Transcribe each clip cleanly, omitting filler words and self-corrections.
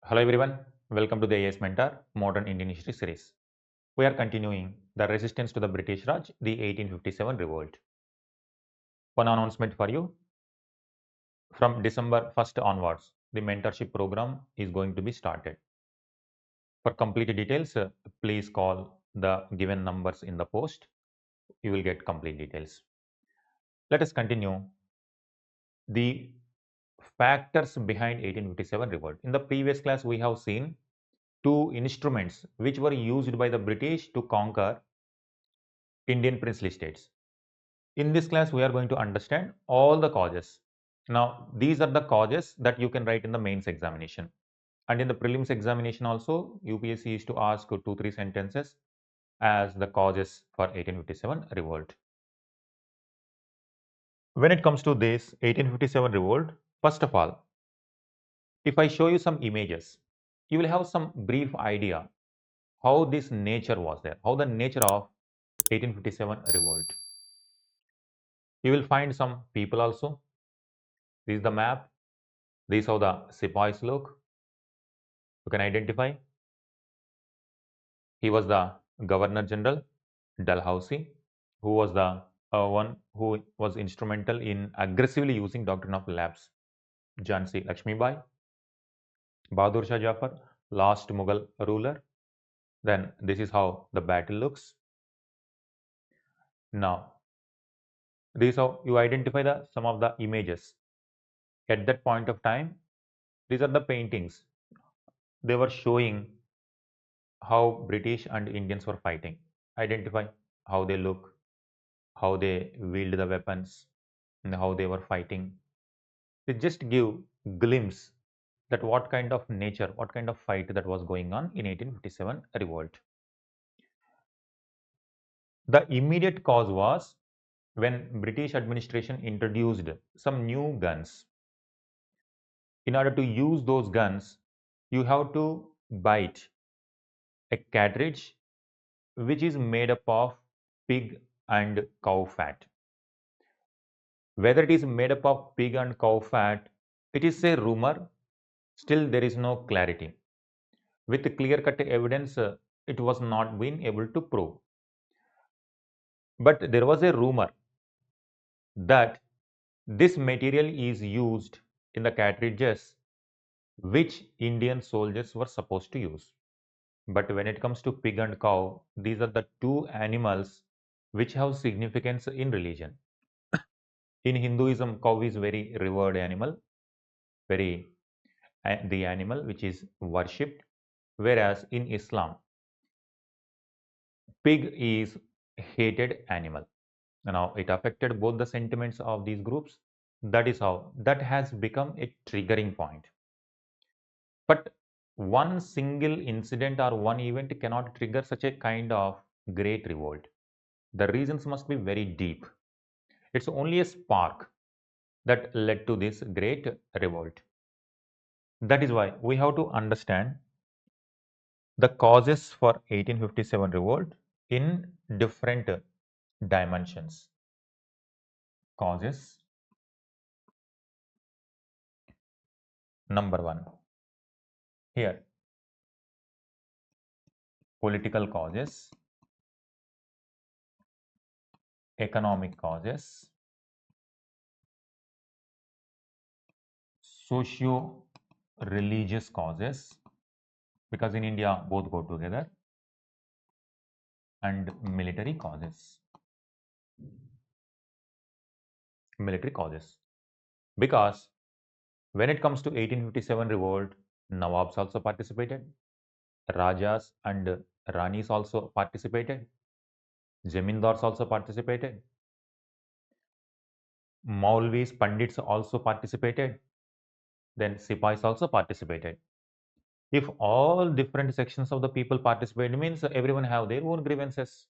Hello everyone, welcome to the AS Mentor Modern Indian History series. We are continuing the resistance to the British Raj, the 1857 revolt. One announcement for you, from December 1st onwards, the mentorship program is going to be started. For complete details, please call the given numbers in the post. You will get complete details. Let us continue the factors behind 1857 revolt. In the previous class, we have seen two instruments which were used by the British to conquer Indian princely states. In this class, we are going to understand all the causes. Now, these are the causes that you can write in the mains examination. And in the prelims examination also, UPSC used to ask 2-3 sentences as the causes for 1857 revolt. When it comes to this 1857 revolt, first of all, if I show you some images, you will have some brief idea how this nature was there, how the nature of 1857 revolt. You will find some people also. This is the map. This is how the sepoys look. You can identify. He was the Governor General Dalhousie, who was the one who was instrumental in aggressively using doctrine of lapse. Jhansi Lakshmibai, Bahadur Shah Jafar, last Mughal ruler. Then this is how the battle looks. Now, this is how you identify some of the images. At that point of time, these are the paintings. They were showing how British and Indians were fighting. Identify how they look, how they wield the weapons, and how they were fighting. They just give glimpse that what kind of nature, what kind of fight that was going on in 1857 revolt. The immediate cause was when British administration introduced some new guns. In order to use those guns, you have to bite a cartridge which is made up of pig and cow fat. Whether it is made up of pig and cow fat, it is a rumor, still there is no clarity. With clear-cut evidence, it was not been able to prove. But there was a rumor that this material is used in the cartridges which Indian soldiers were supposed to use. But when it comes to pig and cow, these are the two animals which have significance in religion. In Hinduism, cow is very revered animal, very the animal which is worshipped, whereas in Islam, pig is hated animal. Now it affected both the sentiments of these groups. That is how that has become a triggering point. But one single incident or one event cannot trigger such a kind of great revolt. The reasons must be very deep. It's only a spark that led to this great revolt. That is why we have to understand the causes for 1857 revolt in different dimensions. Causes. Number one. Here, political causes, economic causes, socio-religious causes, because in India both go together, and military causes. Military causes. Because when it comes to 1857 revolt, Nawabs also participated, Rajas and Ranis also participated, Zamindars also participated, Maulvis, Pandits also participated, then Sipais also participated. If all different sections of the people participate, means everyone have their own grievances.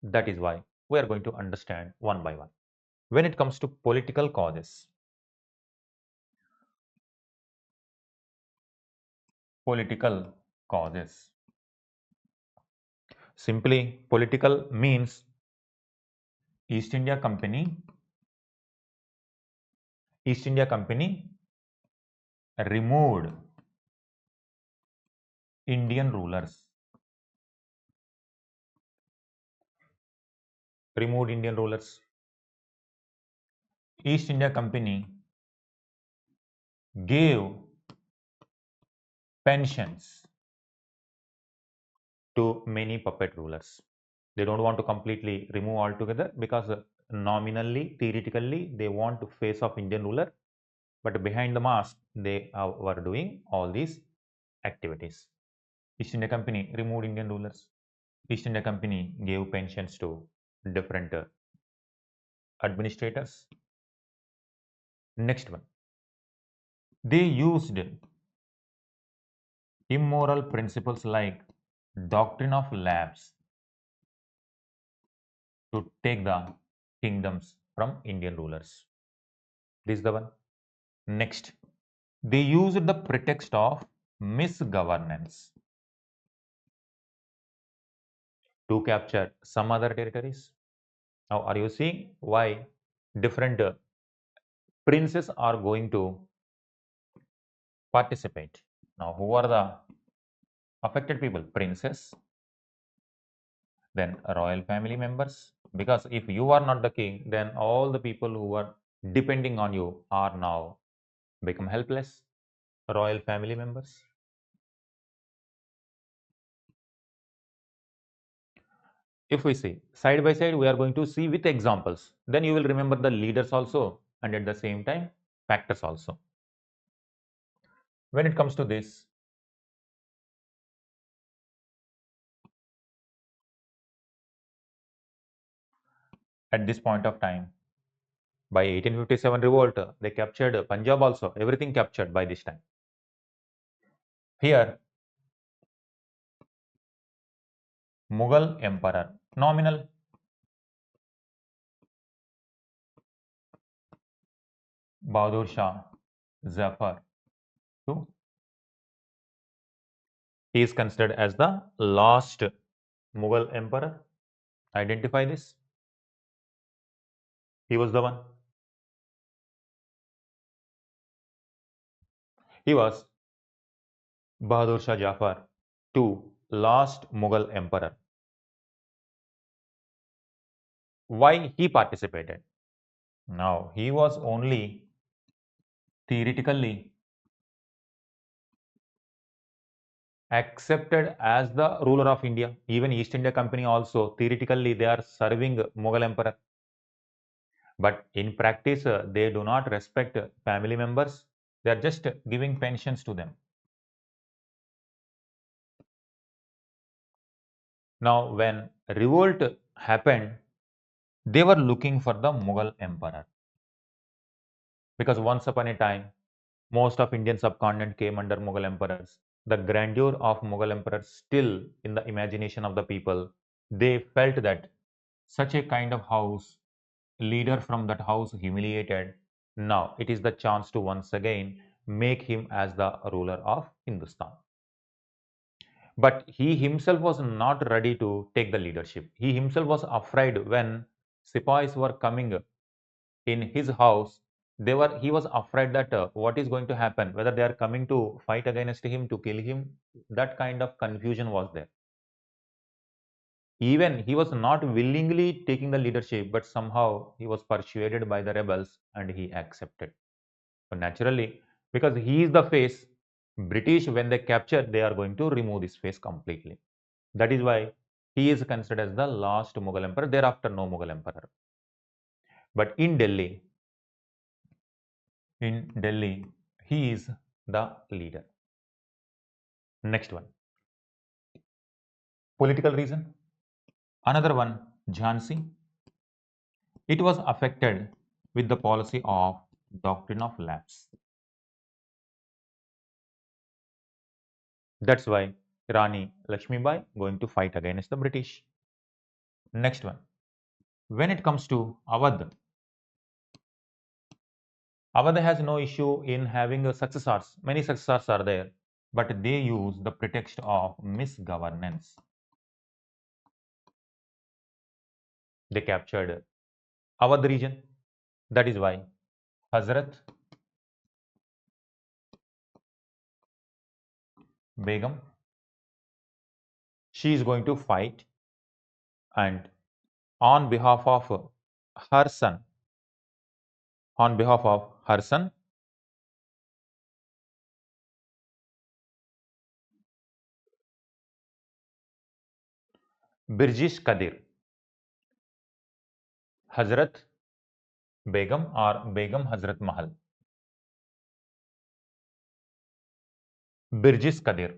That is why we are going to understand one by one. When it comes to political causes, political causes. Simply, political means East India Company. East India Company removed Indian rulers. Removed Indian rulers. East India Company gave pensions to many puppet rulers. They don't want to completely remove altogether because nominally, theoretically, they want to face off Indian ruler, but behind the mask, they were doing all these activities. East India Company removed Indian rulers. East India Company gave pensions to different administrators. Next one, they used immoral principles like doctrine of lapse to take the kingdoms from Indian rulers. This is the one. Next, they used the pretext of misgovernance to capture some other territories. Now, are you seeing why different princes are going to participate? Now, who are the affected people? Princes, then royal family members. Because if you are not the king, then all the people who are depending on you are now become helpless. Royal family members. If we see side by side, we are going to see with examples. Then you will remember the leaders also and at the same time factors also. When it comes to this, at this point of time, by 1857 revolt, they captured Punjab also. Everything captured by this time. Here, Mughal emperor, nominal. Bahadur Shah Zafar II. He is considered as the last Mughal emperor. Identify this. He was the one. He was Bahadur Shah Jafar II, last Mughal emperor. Why he participated? Now, he was only theoretically accepted as the ruler of India. Even East India Company also, theoretically, they are serving Mughal emperor. But in practice, they do not respect family members. They are just giving pensions to them. Now, when revolt happened, they were looking for the Mughal emperor. Because once upon a time, most of Indian subcontinent came under Mughal emperors. The grandeur of Mughal emperors still in the imagination of the people. They felt that such a kind of house, leader from that house humiliated. Now it is the chance to once again make him as the ruler of Hindustan. But he himself was not ready to take the leadership. He himself was afraid when Sipais were coming in his house. He was afraid that what is going to happen, whether they are coming to fight against him to kill him. That kind of confusion was there. Even he was not willingly taking the leadership, but somehow he was persuaded by the rebels and he accepted. So naturally, because he is the face, British, when they capture, they are going to remove this face completely. That is why he is considered as the last Mughal emperor. Thereafter, no Mughal emperor. But in Delhi, he is the leader. Next one, political reason. Another one, Jhansi. It was affected with the policy of doctrine of lapse. That's why Rani Lakshmibai going to fight against the British. Next one, when it comes to Awadh, Awadh has no issue in having successors. Many successors are there, but they use the pretext of misgovernance. They captured Awadh region. That is why Hazrat Begum she is going to fight, and on behalf of her son, on behalf of her son, Birjish Kadir, Hazrat Begum or Begum Hazrat Mahal. Birjish Kadir.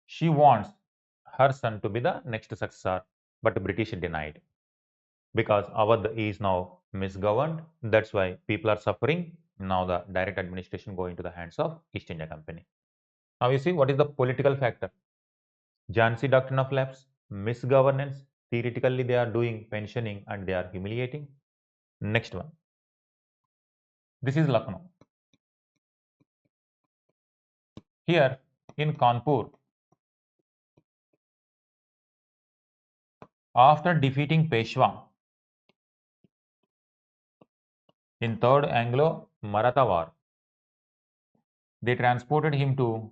She wants her son to be the next successor, but British denied because Awadh is now misgoverned. That's why people are suffering. Now the direct administration go into the hands of East India Company. Now you see what is the political factor. Jhansi doctrine of lapse, misgovernance. Theoretically, they are doing pensioning and they are humiliating. Next one. This is Lucknow. Here in Kanpur, after defeating Peshwa in Third Anglo-Maratha War, they transported him to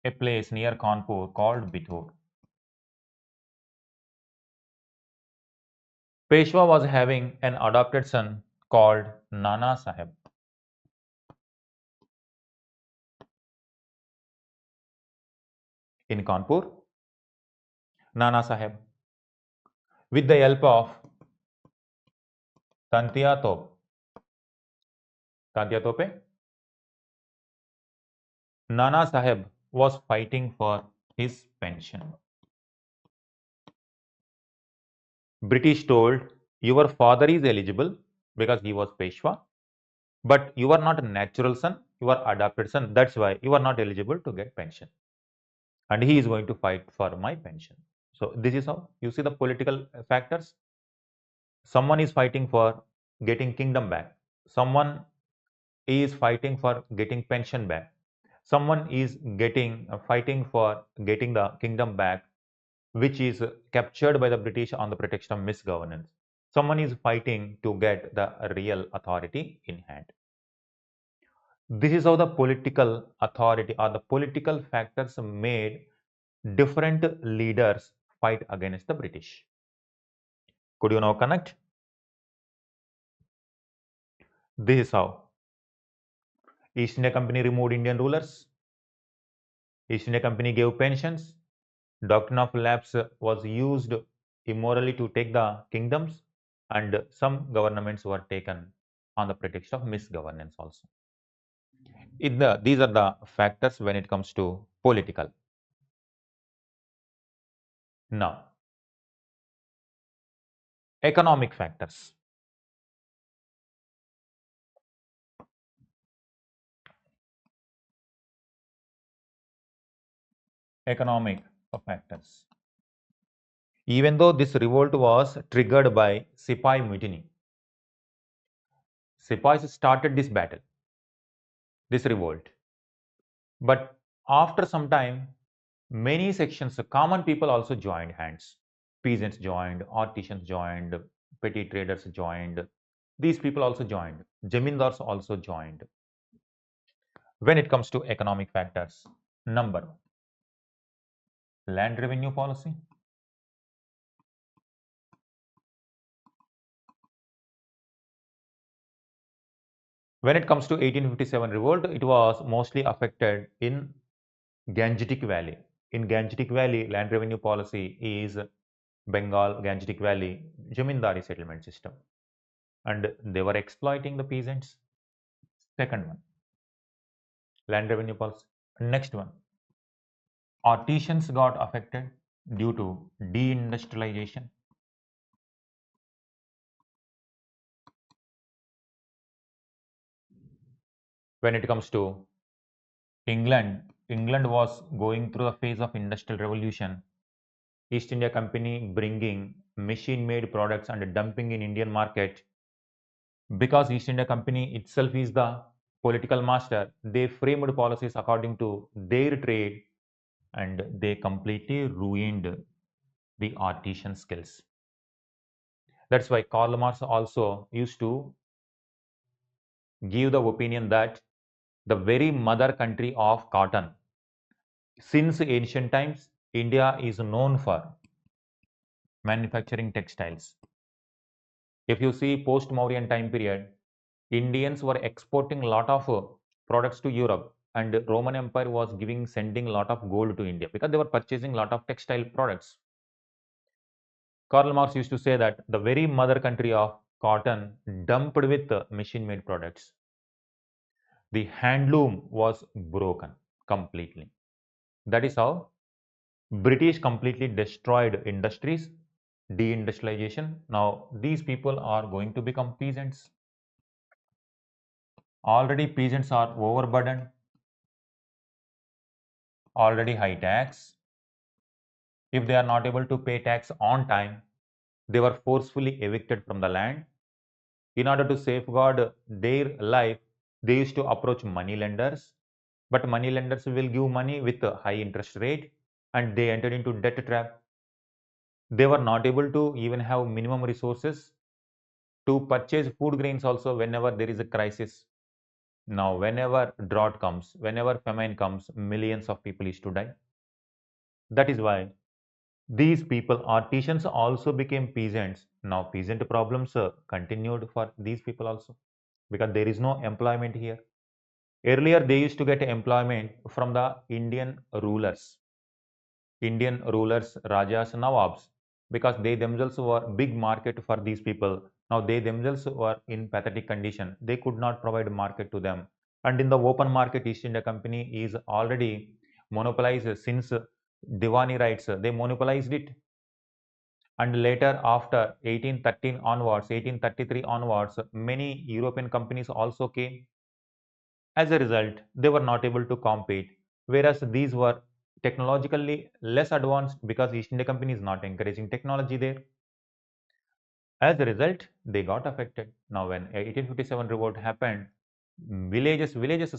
a place near Kanpur called Bithur. Peshwa was having an adopted son called Nana Sahib. In Kanpur, Nana Sahib, with the help of Tantia Tope, Nana Sahib was fighting for his pension. British told, your father is eligible because he was Peshwa, but you are not a natural son, you are adopted son. That's why you are not eligible to get pension. And he is going to fight for my pension. So this is how you see the political factors. Someone is fighting for getting kingdom back. Someone is fighting for getting pension back. Someone is fighting for getting the kingdom back, which is captured by the British on the pretext of misgovernance. Someone is fighting to get the real authority in hand. This is how the political authority or the political factors made different leaders fight against the British. Could you now connect? This is how East India Company removed Indian rulers. East India Company gave pensions. Doctrine of lapse was used immorally to take the kingdoms, and some governments were taken on the pretext of misgovernance also. These are the factors when it comes to political. Now, economic factors. Economic factors. Even though this revolt was triggered by Sipai mutiny, Sipais started this battle, this revolt. But after some time, many sections, common people also joined hands. Peasants joined, artisans joined, petty traders joined. These people also joined. Jamindars also joined. When it comes to economic factors, number one, land revenue policy. When it comes to 1857 revolt, it was mostly affected in Gangetic Valley. In Gangetic Valley, land revenue policy is Bengal, Gangetic Valley, Jamindari settlement system. And they were exploiting the peasants. Second one, land revenue policy. Next one, artisans got affected due to deindustrialization. When it comes to England was going through the phase of industrial revolution. East India Company bringing machine-made products and dumping in Indian market. Because East India Company itself is the political master, they framed policies according to their trade and they completely ruined the artisan skills. That's why Karl Marx also used to give the opinion that the very mother country of cotton. Since ancient times, India is known for manufacturing textiles. If you see post-Mauryan time period, Indians were exporting a lot of products to Europe, and Roman Empire was sending a lot of gold to India because they were purchasing a lot of textile products. Karl Marx used to say that the very mother country of cotton dumped with machine-made products. The handloom was broken completely. That is how British completely destroyed industries, deindustrialization. Now these people are going to become peasants. Already peasants are overburdened, already high tax. If they are not able to pay tax on time, they were forcefully evicted from the land. In order to safeguard their life, they used to approach money lenders, but money lenders will give money with a high interest rate, and they entered into debt trap. They were not able to even have minimum resources to purchase food grains also whenever there is a crisis. Now, whenever drought comes, whenever famine comes, millions of people used to die. That is why these people, artisans, also became peasants. Now, peasant problems continued for these people also because there is no employment here. Earlier, they used to get employment from the Indian rulers, Rajas, Nawabs, because they themselves were big market for these people. Now, they themselves were in pathetic condition. They could not provide market to them. And in the open market, East India Company is already monopolized since Diwani rights. They monopolized it, and later after 1813 onwards, 1833 onwards, many European companies also came. As a result, they were not able to compete, whereas these were technologically less advanced because East India Company is not encouraging technology there. As a result, they got affected. Now, when 1857 revolt happened, villages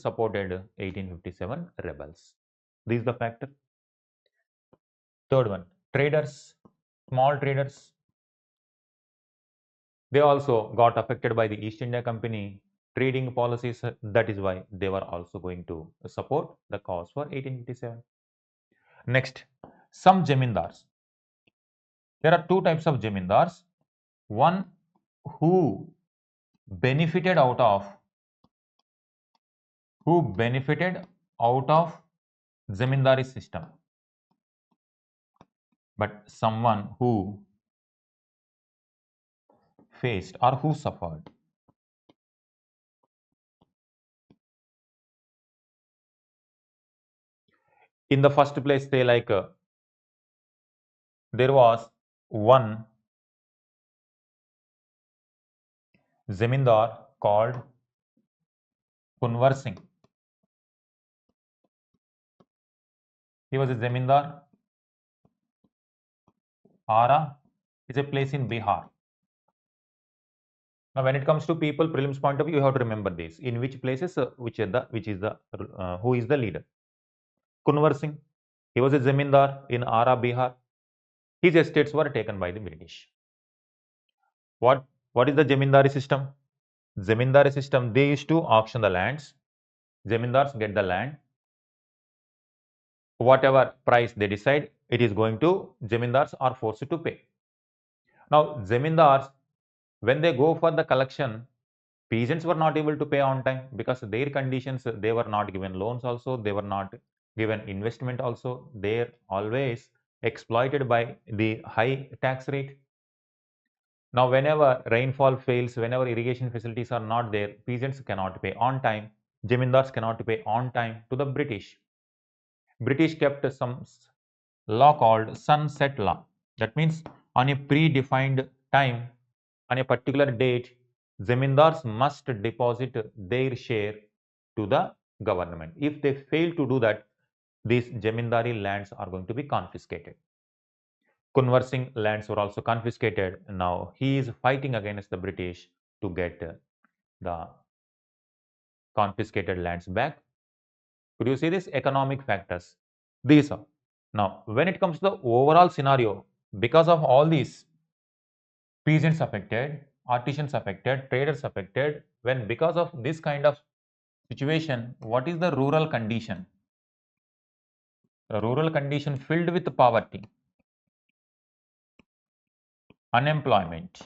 supported 1857 rebels. This is the factor. Third one, traders, small traders. They also got affected by the East India Company trading policies. That is why they were also going to support the cause for 1857. Next, some jamindars. There are two types of jamindars. One who benefited out of zamindari system, but someone who faced or who suffered. In the first place, they there was one zamindar called Kunwar Singh. He was a zamindar. Ara is a place in Bihar. Now, when it comes to people prelims point of view, you have to remember this. In which places, who is the leader? Kunwar Singh. He was a zamindar in Ara, Bihar. His estates were taken by the British. What is the zamindari system? Zamindari system, they used to auction the lands. Zamindars get the land. Whatever price they decide, it is going to, zamindars are forced to pay. Now, zamindars, when they go for the collection, peasants were not able to pay on time because their conditions, they were not given loans also, they were not given investment also. They are always exploited by the high tax rate. Now, whenever rainfall fails, whenever irrigation facilities are not there, peasants cannot pay on time, zamindars cannot pay on time to the British. British kept some law called sunset law. That means on a predefined time, on a particular date, zamindars must deposit their share to the government. If they fail to do that, these zamindari lands are going to be confiscated. Kunwar Singh lands were also confiscated. Now he is fighting against the British to get the confiscated lands back. Could you see this? Economic factors? These are. Now, when it comes to the overall scenario, because of all these, peasants affected, artisans affected, traders affected, when because of this kind of Situation, what is the rural condition? The rural condition filled with poverty, unemployment.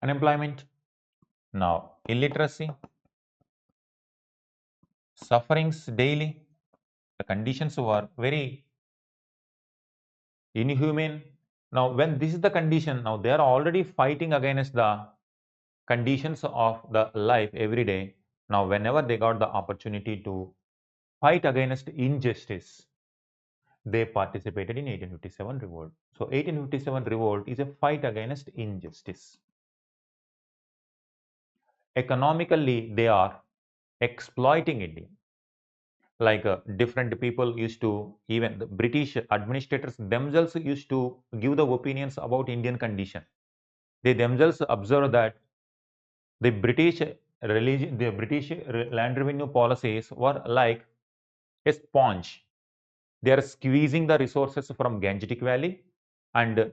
Unemployment. Now, illiteracy, sufferings daily. The conditions were very inhumane. Now, when this is the condition, now they are already fighting against the conditions of the life every day. Now, whenever they got the opportunity to fight against injustice, they participated in 1857 revolt. So 1857 revolt is a fight against injustice. Economically, they are exploiting India. Like different people used to, even the British administrators themselves used to give the opinions about Indian condition. They themselves observe that the British religion, the British land revenue policies were like a sponge. They are squeezing the resources from Gangetic Valley and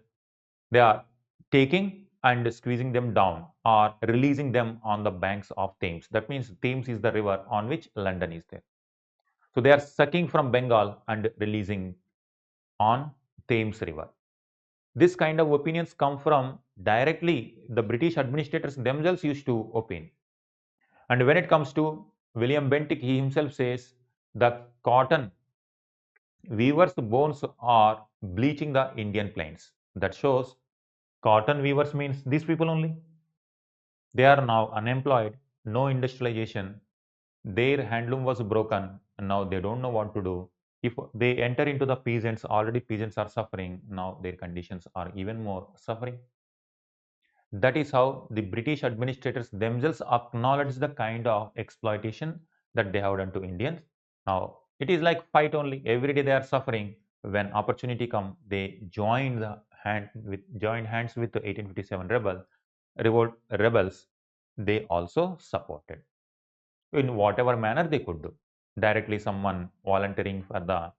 they are taking and squeezing them down or releasing them on the banks of Thames. That means Thames is the river on which London is there. So they are sucking from Bengal and releasing on Thames River. This kind of opinions come from directly the British administrators themselves used to opine. And when it comes to William Bentinck, he himself says the cotton weavers' bones are bleaching the Indian plains. That shows cotton weavers means these people only. They are now unemployed, no industrialization. Their handloom was broken, and now they don't know what to do. If they enter into the peasants, already peasants are suffering. Now their conditions are even more suffering. That is how the British administrators themselves acknowledge the kind of exploitation that they have done to Indians. Now it is like fight only. Every day they are suffering. When opportunity come, they joined hands with the 1857 revolt rebels. They also supported in whatever manner they could do. Directly, someone volunteering for the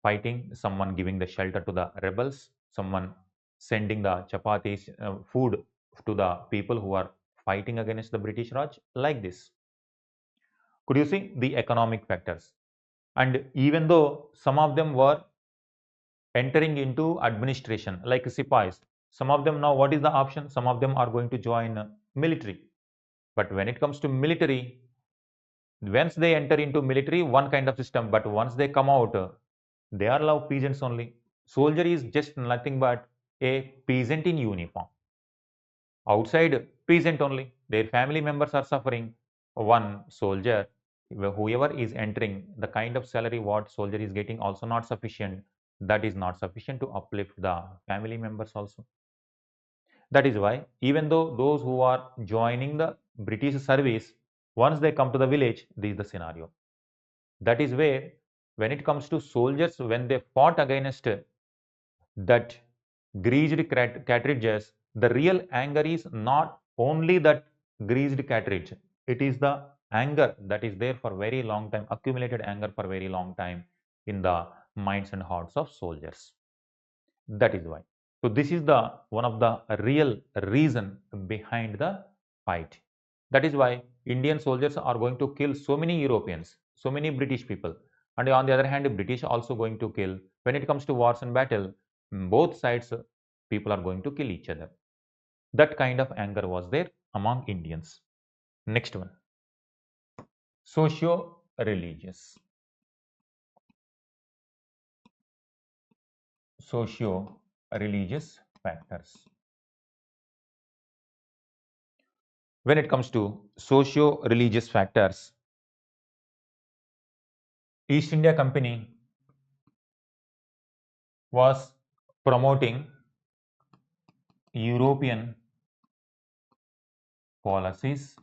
fighting, someone giving the shelter to the rebels, someone sending the chapatis, food to the people who are fighting against the British Raj, like this. Could you see the economic factors? And even though some of them were entering into administration, like Sipais, some of them now, what is the option? Some of them are going to join military. But when it comes to military, once they enter into military, one kind of system, but once they come out, they are now peasants only. Soldier is just nothing but a peasant in uniform. Outside, peasant only. Their family members are suffering. One soldier, whoever is entering, the kind of salary what soldier is getting also not sufficient. That is not sufficient to uplift the family members also. That is why, even though those who are joining the British service, once they come to the village, this is the scenario. That is where, when it comes to soldiers, when they fought against that greased cartridges, the real anger is not only that greased cartridge. It is the anger that is there for very long time, accumulated anger for very long time in the minds and hearts of soldiers. That is why. So this is the one of the real reason behind the fight. That is why Indian soldiers are going to kill so many Europeans, so many British people. And on the other hand, British also going to kill. When it comes to wars and battle, both sides people are going to kill each other. That kind of anger was there among Indians. Next one, socio-religious. Socio-religious factors. When it comes to socio-religious factors, East India Company was promoting European policies,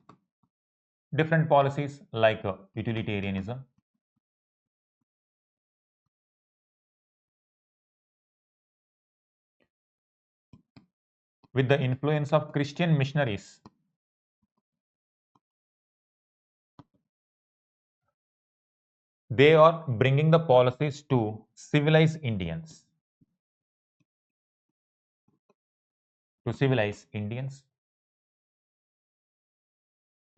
different policies like utilitarianism, with the influence of Christian missionaries. They are bringing the policies to civilize Indians. To civilize Indians.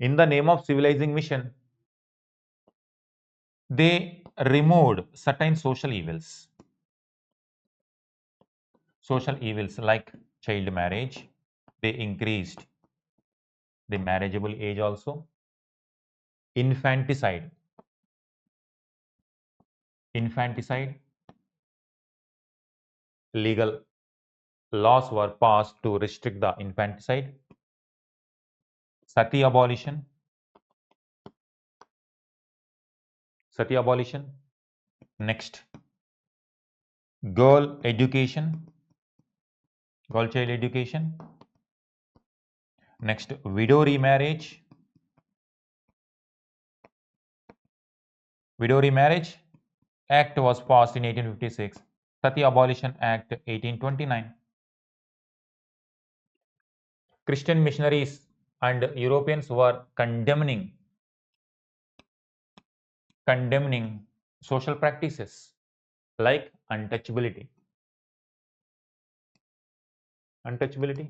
In the name of civilizing mission, they removed certain social evils. Social evils like child marriage, they increased the marriageable age also, infanticide, infanticide, legal laws were passed to restrict the infanticide, sati abolition, sati abolition, next girl education, girl child education, next widow remarriage, widow remarriage act was passed in 1856, sati abolition act 1829. Christian missionaries and Europeans were condemning social practices like untouchability. Untouchability.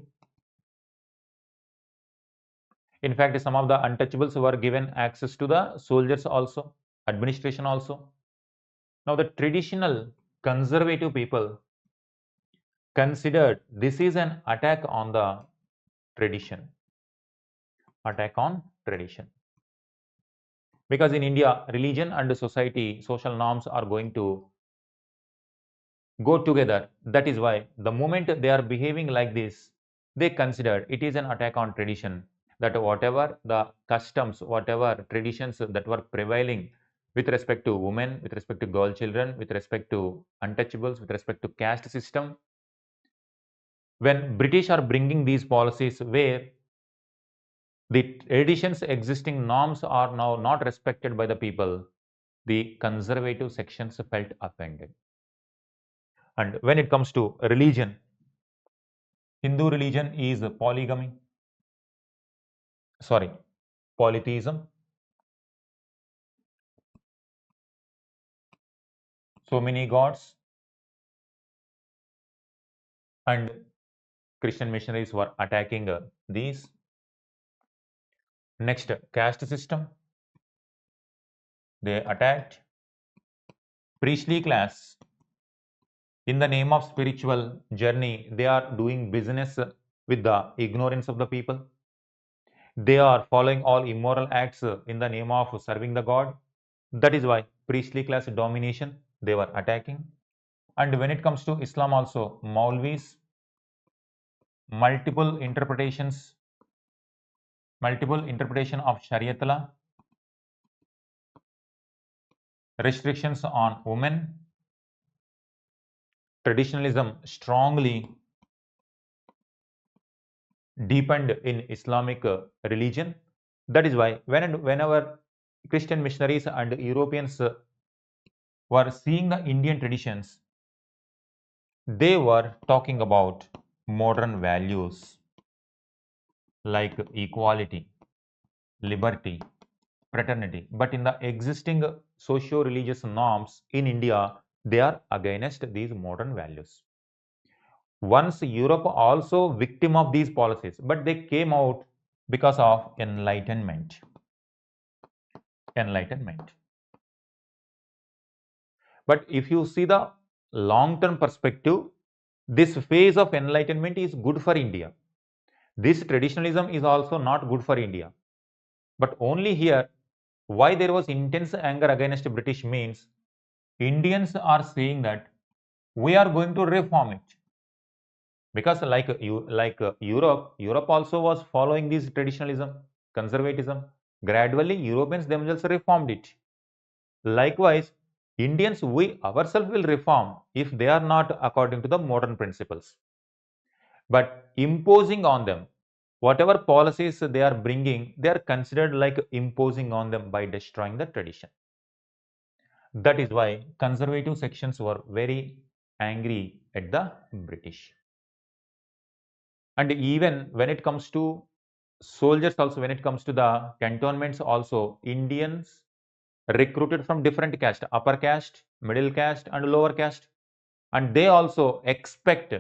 In fact, some of the untouchables were given access to the soldiers also, administration also. Now, the traditional conservative people considered this is an attack on the tradition. Attack on tradition. Because in India, religion and society, social norms are going to go together. That is why the moment they are behaving like this, they consider it is an attack on tradition, that whatever the customs, whatever traditions that were prevailing with respect to women, with respect to girl children, with respect to untouchables, with respect to caste system, when British are bringing these policies where the traditions existing norms are now not respected by the people, the conservative sections felt offended. And when it comes to religion, Hindu religion is polygamy, sorry, polytheism. So many gods, and Christian missionaries were attacking these. Next, caste system. They attacked priestly class. In the name of spiritual journey, they are doing business with the ignorance of the people. They are following all immoral acts in the name of serving the God. That is why priestly class domination they were attacking. And when it comes to Islam also, Maulvis, multiple interpretations, multiple interpretation of Shariat law, restrictions on women, traditionalism strongly deepened in Islamic religion. That is why whenever Christian missionaries and Europeans were seeing the Indian traditions, they were talking about modern values like equality, liberty, fraternity. But in the existing socio-religious norms in India, they are against these modern values. Once Europe also victim of these policies, but they came out because of enlightenment. Enlightenment. But if you see the long-term perspective, this phase of enlightenment is good for India. This traditionalism is also not good for India. But only here, why there was intense anger against British means Indians are saying that we are going to reform it. Because Europe also was following this traditionalism, conservatism. Gradually, Europeans themselves reformed it. Likewise, Indians, we ourselves will reform if they are not according to the modern principles. But imposing on them, whatever policies they are bringing, they are considered like imposing on them by destroying the tradition. That is why conservative sections were very angry at the British. And even when it comes to soldiers also, when it comes to the cantonments also, Indians recruited from different caste, upper caste, middle caste and lower caste, and they also expect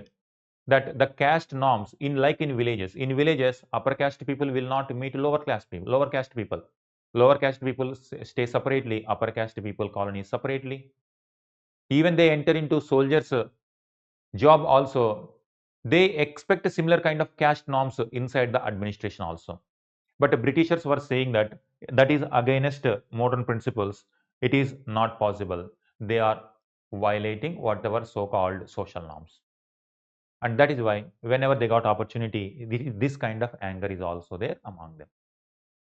that the caste norms in villages, upper caste people will not meet lower caste people stay separately, upper caste people colonies separately. Even they enter into soldiers job also, they expect a similar kind of caste norms inside the administration also. But the Britishers were saying that that is against modern principles. It is not possible. They are violating whatever so-called social norms. And that is why whenever they got opportunity, this kind of anger is also there among them.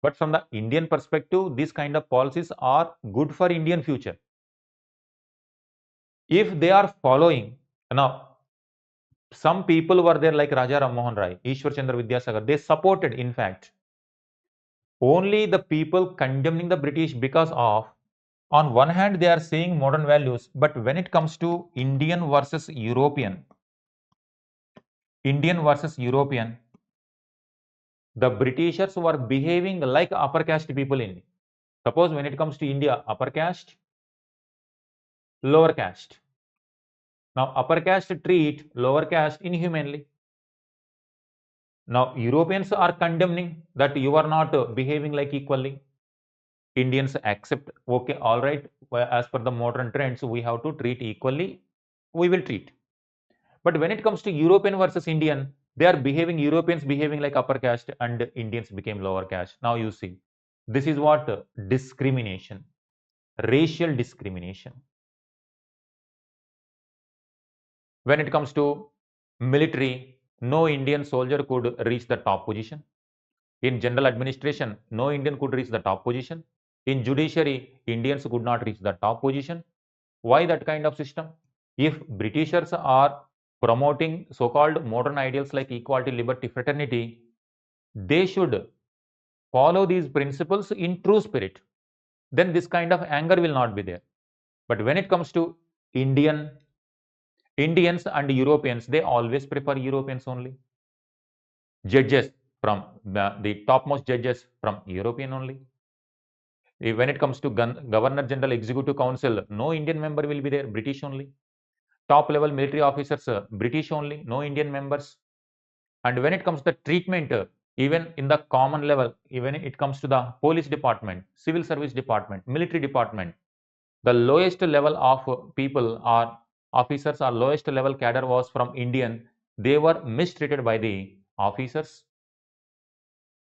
But from the Indian perspective, these kind of policies are good for Indian future. If they are following, now some people were there like Raja Ram Mohan Rai, Ishwar Chandra Vidyasagar, they supported, in fact, only the people condemning the British because of, on one hand, they are saying modern values, but when it comes to Indian versus European, the Britishers were behaving like upper caste people in. Suppose when it comes to India, upper caste, lower caste. Now, upper caste treat lower caste inhumanly. Now, Europeans are condemning that you are not behaving like equally. Indians accept, okay, all right, well, as per the modern trends, we have to treat equally, we will treat. But when it comes to European versus Indian, Europeans behaving like upper caste and Indians became lower caste. Now you see, this is what discrimination, racial discrimination. When it comes to military, no Indian soldier could reach the top position. In general administration, no Indian could reach the top position. In judiciary, Indians could not reach the top position. Why that kind of system? If Britishers are promoting so-called modern ideals like equality, liberty, fraternity, they should follow these principles in true spirit. Then this kind of anger will not be there. But when it comes to Indians and Europeans, they always prefer Europeans only. Judges from the topmost judges from European only. When it comes to Governor General Executive Council, no Indian member will be there, British only. Top level military officers, British only, no Indian members. And when it comes to the treatment, even in the common level, even it comes to the police department, civil service department, military department, the lowest level of people or officers or lowest level cadre was from Indian. They were mistreated by the officers.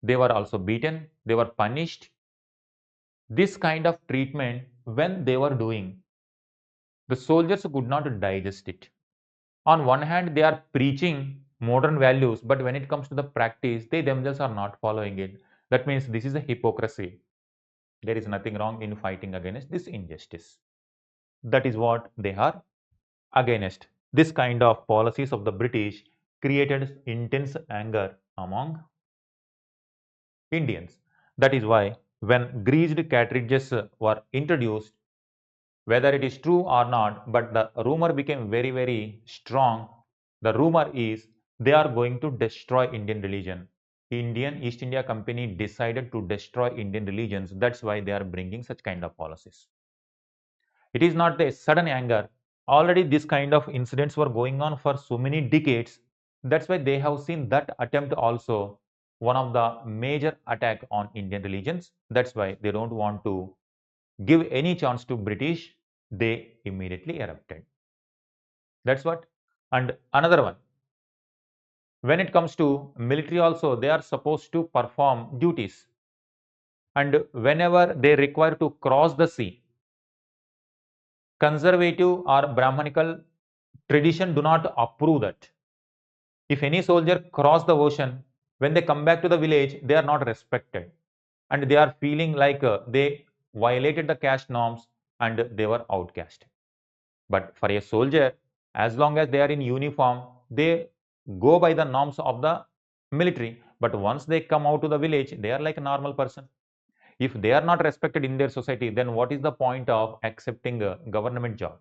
They were also beaten. They were punished. This kind of treatment, when they were doing, the soldiers could not digest it. On one hand, they are preaching modern values, but when it comes to the practice, they themselves are not following it. That means this is a hypocrisy. There is nothing wrong in fighting against this injustice. That is what they are against. This kind of policies of the British created intense anger among Indians. That is why when greased cartridges were introduced, whether it is true or not, but the rumor became very, very strong. The rumor is they are going to destroy Indian religion. Indian East India Company decided to destroy Indian religions. That's why they are bringing such kind of policies. It is not a sudden anger. Already this kind of incidents were going on for so many decades. That's why they have seen that attempt also one of the major attack on Indian religions. That's why they don't want to give any chance to British. They immediately erupted. That's what. And another one, when it comes to military also, they are supposed to perform duties. And whenever they require to cross the sea, conservative or Brahmanical tradition do not approve that. If any soldier cross the ocean, when they come back to the village, they are not respected. And they are feeling like they violated the caste norms and they were outcast. But for a soldier, as long as they are in uniform, they go by the norms of the military. But once they come out to the village, they are like a normal person. If they are not respected in their society, then what is the point of accepting a government job,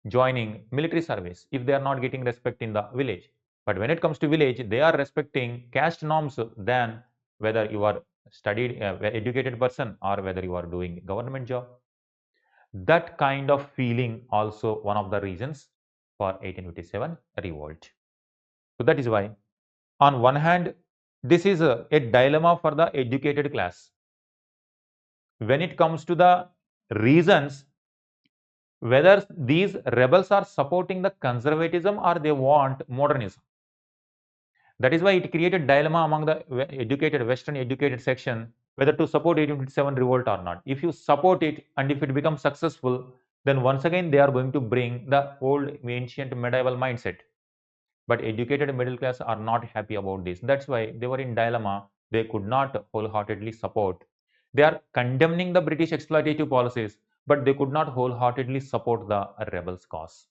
joining military service, if they are not getting respect in the village? But when it comes to village, they are respecting caste norms than whether you are studied, educated person or whether you are doing government job. That kind of feeling also one of the reasons for 1857 revolt. So that is why, on one hand, this is a dilemma for the educated class. When it comes to the reasons whether these rebels are supporting the conservatism or they want modernism. That is why it created dilemma among the educated, Western educated section, whether to support 1857 revolt or not. If you support it and if it becomes successful, then once again they are going to bring the old ancient medieval mindset. But educated middle class are not happy about this. That's why they were in dilemma. They could not wholeheartedly support. They are condemning the British exploitative policies, but they could not wholeheartedly support the rebels' cause.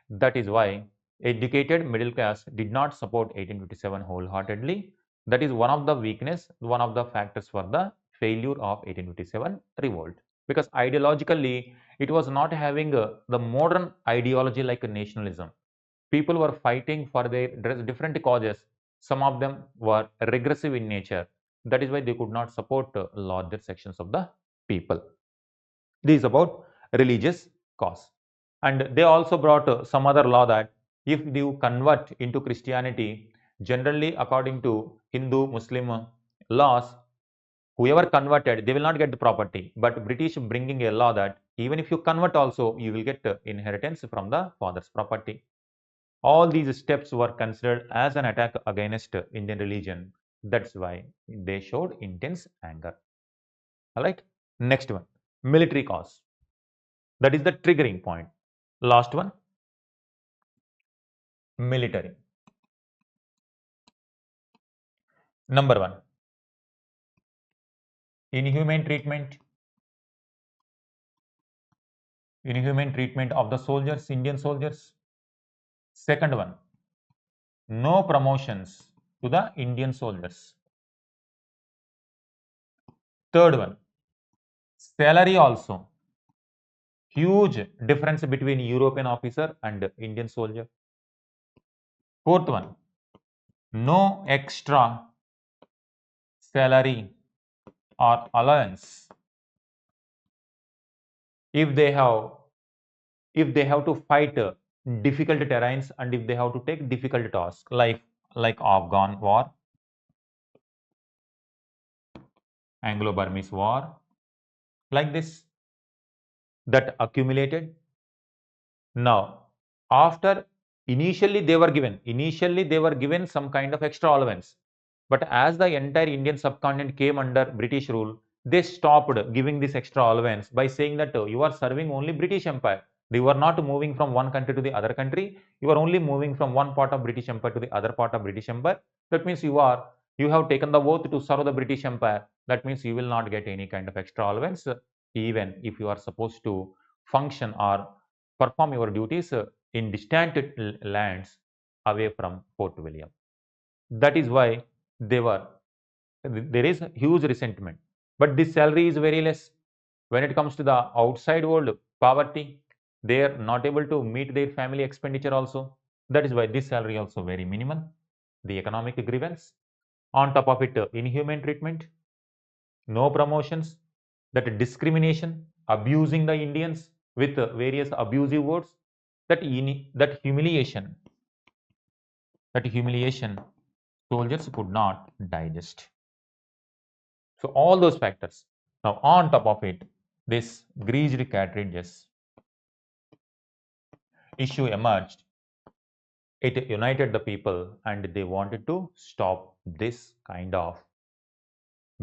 That is why educated middle class did not support 1857 wholeheartedly. That is one of the weakness, one of the factors for the failure of 1857 revolt. Because ideologically, it was not having the modern ideology like nationalism. People were fighting for their different causes. Some of them were regressive in nature. That is why they could not support larger sections of the people. This is about religious cause. And they also brought some other law that if you convert into Christianity, generally according to Hindu, Muslim laws, whoever converted, they will not get the property. But British bringing a law that even if you convert also, you will get inheritance from the father's property. All these steps were considered as an attack against Indian religion. That's why they showed intense anger. All right. Next one, military cause. That is the triggering point. Last one, military. Number one, inhumane treatment. Inhumane treatment of the soldiers, Indian soldiers. Second one, no promotions to the Indian soldiers. Third one, salary also. Huge difference between European officer and Indian soldier. Fourth one, no extra salary or allowance if they have to fight difficult terrains and if they have to take difficult tasks like Afghan war, Anglo-Burmese war, like this, that accumulated. Now, after initially they were given some kind of extra allowance, but as the entire Indian subcontinent came under British rule, they stopped giving this extra allowance by saying that you are serving only British Empire. You are not moving from one country to the other country. You are only moving from one part of British Empire to the other part of British Empire. That means you have taken the oath to serve the British Empire. That means you will not get any kind of extra allowance, even if you are supposed to function or perform your duties in distant lands away from Fort William. That is why they were there is huge resentment. But this salary is very less. When it comes to the outside world, poverty, they are not able to meet their family expenditure also. That is why this salary also very minimal. The economic grievance. On top of it, inhuman treatment, no promotions, that discrimination, abusing the Indians with various abusive words, that humiliation, soldiers could not digest. So all those factors. Now on top of it, this greased cartridges issue emerged. It united the people and they wanted to stop this kind of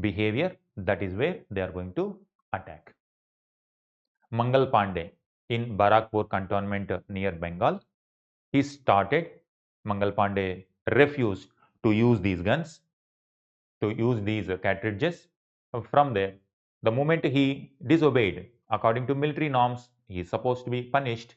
behavior. That is where they are going to attack. Mangal Pandey in Barakpur cantonment near Bengal, he started. Mangal Pandey refused to use these guns, to use these cartridges. From there, the moment he disobeyed, according to military norms, he is supposed to be punished.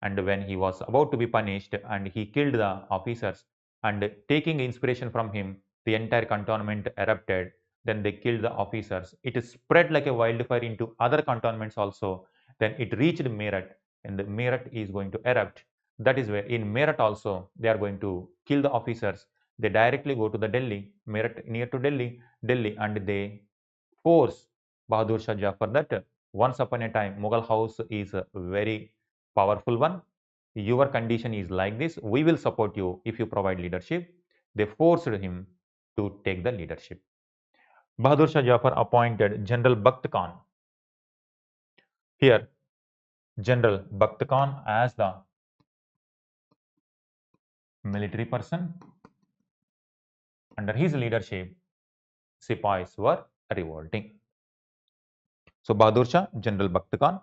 And when he was about to be punished and he killed the officers, and taking inspiration from him, the entire cantonment erupted. Then they killed the officers. It spread like a wildfire into other cantonments also. Then it reached Meerut, and the Meerut is going to erupt. That is where in Meerut also they are going to kill the officers. They directly go to the Delhi, Meerut near to Delhi, and they force Bahadur Shah Jafar that once upon a time Mughal house is a very powerful one. your condition is like this, we will support you if you provide leadership. They forced him to take the leadership. Bahadur Shah Jafar appointed General Bakht Khan. Here, General Bakht Khan as the military person. Under his leadership, Sipais were revolting. So Bahadur Shah, General Bakht Khan,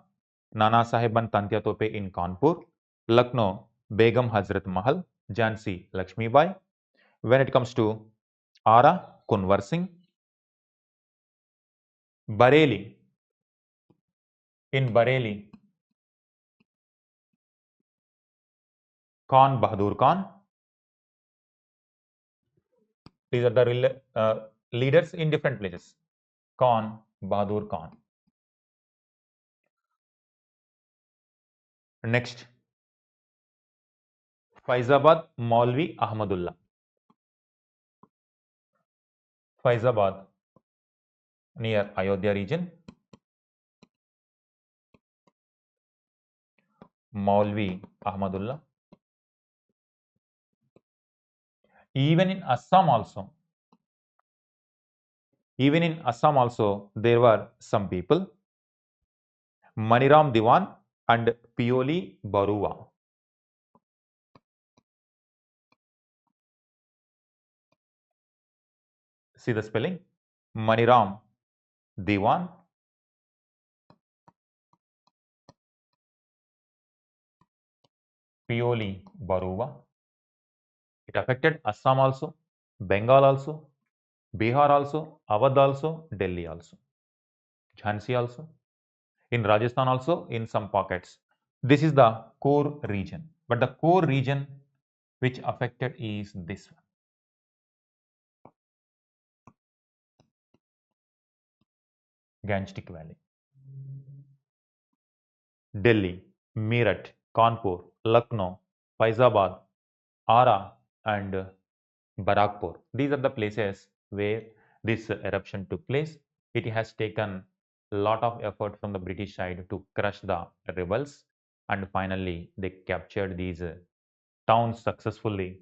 Nana Sahiban Tantia Tope in Kanpur, Lucknow, Begum Hazrat Mahal, Jhansi Lakshmi Bai. When it comes to Ara, Kunwar Singh, Bareilly, in Bareilly, Khan Bahadur Khan. These are the leaders in different places. Khan Bahadur Khan. Next, Faizabad Maulvi Ahmadullah. Faizabad near Ayodhya region. Maulvi Ahmadullah. Even in Assam also, there were some people, Maniram Diwan and Pioli Barua. See the spelling? Maniram Diwan, Pioli Barua. It affected Assam also, Bengal also, Bihar also, Awadh also, Delhi also, Jhansi also, in Rajasthan also, in some pockets. This is the core region. But the core region which affected is this one. Gangetic Valley. Delhi, Meerut, Kanpur, Lucknow, Faizabad, Ara and Barakpur. These are the places where this eruption took place. It has taken a lot of effort from the British side to crush the rebels, and finally they captured these towns successfully,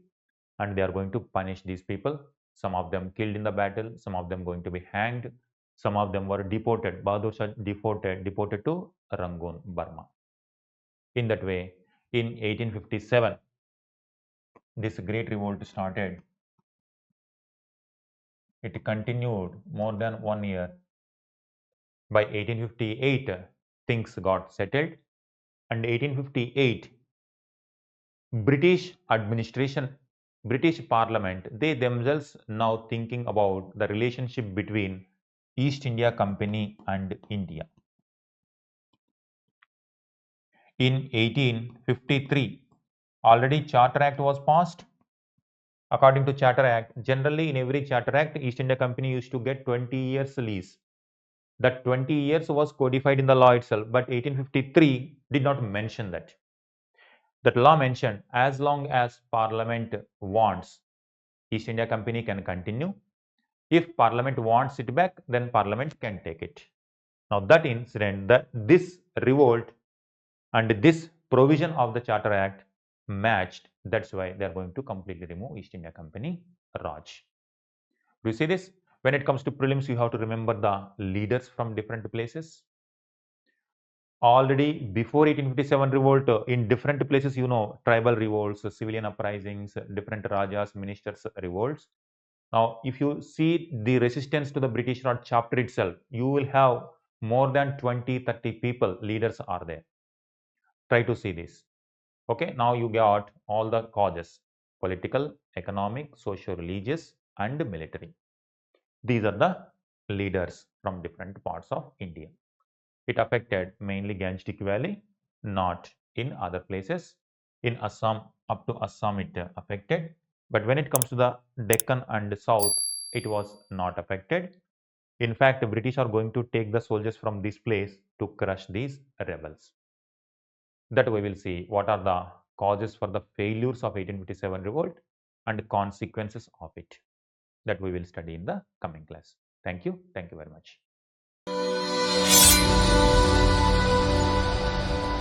and they are going to punish these people. Some of them killed in the battle, some of them going to be hanged, some of them were deported. Bahadur Shah deported to Rangoon, Burma. In that way, in 1857, this great revolt started. It continued more than 1 year. By 1858, things got settled, and 1858, British administration, British Parliament, they themselves now thinking about the relationship between East India Company and India. In 1853, already Charter Act was passed. According to Charter Act, generally in every Charter Act, East India Company used to get 20 years lease. That 20 years was codified in the law itself, but 1853 did not mention that. That law mentioned as long as Parliament wants, East India Company can continue. If Parliament wants it back, then Parliament can take it. Now that incident, this revolt and this provision of the Charter Act matched. That's why they are going to completely remove East India Company Raj. Do you see this? When it comes to prelims, you have to remember the leaders from different places. Already before 1857 revolt, in different places, tribal revolts, civilian uprisings, different rajas, ministers revolts. Now, if you see the resistance to the British Raj chapter itself, you will have more than 20-30 people, leaders are there. Try to see this. Okay, now you got all the causes: political, economic, socio-religious, and military. These are the leaders from different parts of India. It affected mainly Gangetic Valley, not in other places. In Assam, up to Assam it affected. But when it comes to the Deccan and South, it was not affected. In fact, the British are going to take the soldiers from this place to crush these rebels. That we will see what are the causes for the failures of 1857 revolt and consequences of it. That we will study in the coming class. Thank you. Thank you very much.